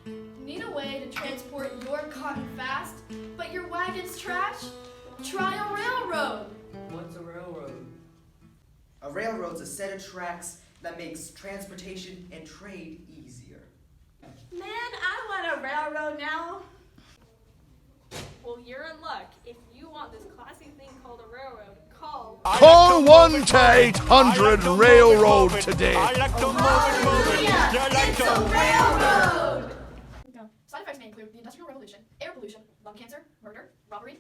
Need a way to transport your cotton fast, but your wagon's trash? Try a railroad. What's a railroad? A railroad's a set of tracks that makes transportation and trade easier. Man, I want a railroad now. Well, you're in luck. If you want this classy thing called a railroad, call. Call 1-800 Railroad today. It's a railroad! Side effects may include the Industrial Revolution, air pollution, lung cancer, murder, robbery,